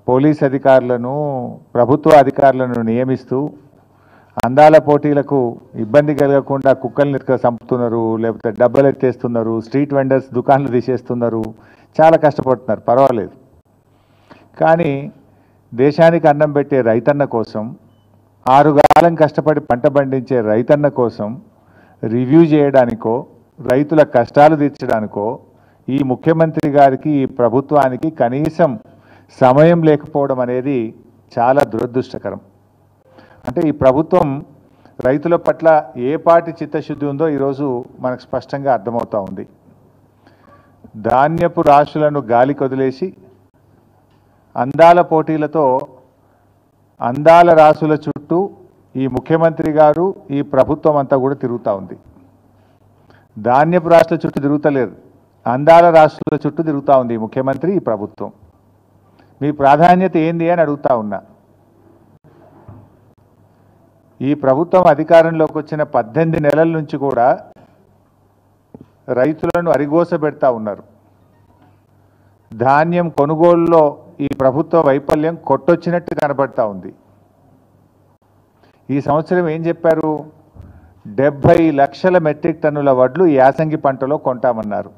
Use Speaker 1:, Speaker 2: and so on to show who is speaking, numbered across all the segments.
Speaker 1: Police అధికారులను ప్రభుత్వ అధికారులను నియమిస్తూ అందాల పోటీలకు ఇబ్బంది కలగకుండా కుక్కల్ని చంపుతున్నారు, లేకపోతే డబ్బలు ఎత్తేస్తున్నారు, స్ట్రీట్ వెండర్స్ దుకాణాలు తీసేస్తున్నారు, చాలా కష్టపడుతున్నారు, పర్వాలేదు. కానీ దేశానికి అన్నం పెట్టే రైతన్న కోసం, ఆరుగాలం కష్టపడి పంట పండించే రైతన్న కోసం రివ్యూ చేయడానికో రైతుల కష్టాలు తీర్చడానికో ఈ ముఖ్యమంత్రి గారికి, ఈ ప్రభుత్వానికి కనీసం సమయం లేకపోవడం అనేది చాలా దురదృష్టకరం. అంటే ఈ ప్రభుత్వం రైతుల పట్ల ఏ పాటి చిత్తశుద్ధి ఉందో ఈరోజు మనకు స్పష్టంగా అర్థమవుతూ ఉంది. ధాన్యపు రాశులను గాలికి వదిలేసి అందాల పోటీలతో అందాల రాశుల చుట్టూ ఈ ముఖ్యమంత్రి గారు, ఈ ప్రభుత్వం అంతా కూడా తిరుగుతూ ఉంది. ధాన్యపు రాశుల చుట్టూ తిరుగుతలేరు, అందాల రాశుల చుట్టూ తిరుగుతూ ఉంది ఈ ముఖ్యమంత్రి, ఈ ప్రభుత్వం. మీ ప్రాధాన్యత ఏంది అని అడుగుతా ఉన్నా. ఈ ప్రభుత్వం అధికారంలోకి వచ్చిన 18 నెలల నుంచి కూడా రైతులను అరిగోస పెడతా ఉన్నారు. ధాన్యం కొనుగోలులో ఈ ప్రభుత్వ వైఫల్యం కొట్టొచ్చినట్టు కనబడతా ఉంది. ఈ సంవత్సరం ఏం చెప్పారు? 70 లక్షల మెట్రిక్ టన్నుల వడ్లు యాసంగి పంటలో కొంటామన్నారు.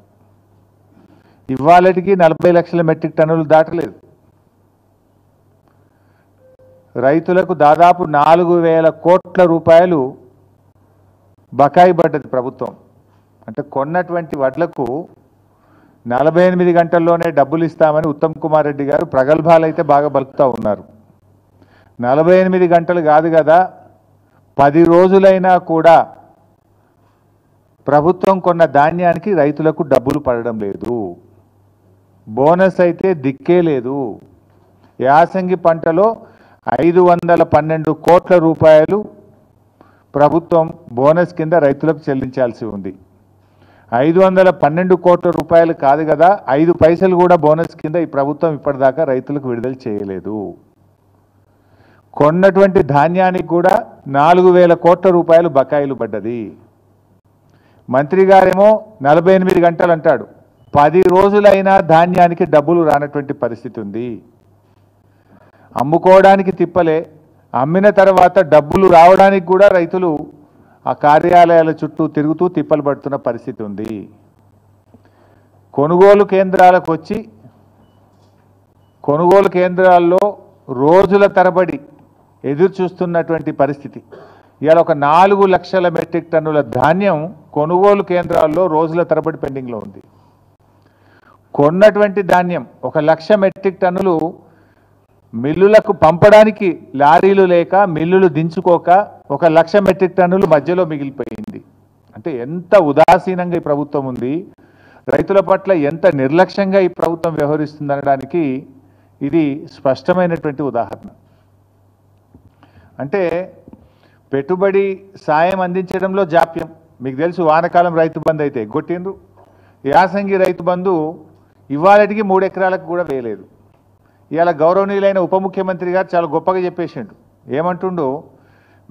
Speaker 1: ఇవాళటికి 40 లక్షల మెట్రిక్ టన్నులు దాటలేదు. రైతులకు దాదాపు 4,000 కోట్ల రూపాయలు బకాయి పడ్డది ప్రభుత్వం. అంటే కొన్నటువంటి వడ్లకు 48 గంటల్లోనే డబ్బులు ఇస్తామని ఉత్తమ్ కుమార్ రెడ్డి గారు ప్రగల్భాలు అయితే బాగా బలుకుతూ ఉన్నారు. 48 గంటలు కాదు కదా, 10 రోజులైనా కూడా ప్రభుత్వం కొన్న ధాన్యానికి రైతులకు డబ్బులు పడడం లేదు. బోనస్ అయితే దిక్కే లేదు. యాసంగి పంటలో 512 కోట్ల రూపాయలు ప్రభుత్వం బోనస్ కింద రైతులకు చెల్లించాల్సి ఉంది. 512 కోట్ల రూపాయలు కాదు కదా, 5 పైసలు కూడా బోనస్ కింద ఈ ప్రభుత్వం ఇప్పటిదాకా రైతులకు విడుదల చేయలేదు. కొన్నటువంటి ధాన్యానికి కూడా 4,000 కోట్ల రూపాయలు బకాయిలు పడ్డది. మంత్రి గారేమో 48 గంటలు అంటాడు, 10 రోజులైనా ధాన్యానికి డబ్బులు రానటువంటి పరిస్థితి ఉంది. అమ్ముకోవడానికి తిప్పలే, అమ్మిన తర్వాత డబ్బులు రావడానికి కూడా రైతులు ఆ కార్యాలయాల చుట్టూ తిరుగుతూ తిప్పలు పడుతున్న పరిస్థితి ఉంది. కొనుగోలు కేంద్రాలకు వచ్చి కొనుగోలు కేంద్రాల్లో రోజుల తరబడి ఎదురు చూస్తున్నటువంటి పరిస్థితి. ఇవాళ ఒక 4 లక్షల మెట్రిక్ టన్నుల ధాన్యం కొనుగోలు కేంద్రాల్లో రోజుల తరబడి పెండింగ్లో ఉంది. కొన్నటువంటి ధాన్యం 1 లక్ష మెట్రిక్ టన్నులు మిల్లులకు పంపడానికి లారీలు లేక, మిల్లులు దించుకోక 1 లక్ష మెట్రిక్ టన్నులు మధ్యలో మిగిలిపోయింది. అంటే ఎంత ఉదాసీనంగా ఈ ప్రభుత్వం ఉంది, రైతుల పట్ల ఎంత నిర్లక్ష్యంగా ఈ ప్రభుత్వం వ్యవహరిస్తుందనడానికి ఇది స్పష్టమైనటువంటి ఉదాహరణ. అంటే పెట్టుబడి సాయం అందించడంలో జాప్యం. మీకు తెలుసు, వానకాలం రైతు బంధు అయితే కొట్టిండ్రు, యాసంగి రైతు బంధు ఇవాళటికి 3 ఎకరాలకు కూడా వేయలేదు. ఇవాళ గౌరవనీయులైన ఉప ముఖ్యమంత్రి గారు చాలా గొప్పగా చెప్పేసిండు. ఏమంటుండు?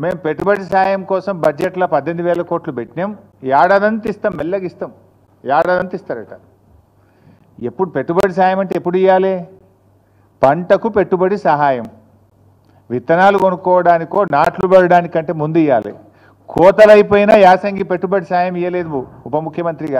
Speaker 1: మేము పెట్టుబడి సాయం కోసం బడ్జెట్లో 18,000 కోట్లు పెట్టినాం, ఏడాదంతా ఇస్తాం, మెల్లగా ఇస్తాం, ఏడాదంతా ఇస్తారట. ఎప్పుడు పెట్టుబడి సాయం అంటే ఎప్పుడు ఇవ్వాలి? పంటకు పెట్టుబడి సహాయం, విత్తనాలు కొనుక్కోవడానికో నాట్లు పడడానికంటే ముందు ఇవ్వాలి. కోతలైపోయినా యాసంగి పెట్టుబడి సాయం ఇవ్వలేదు ఉప ముఖ్యమంత్రి గారు.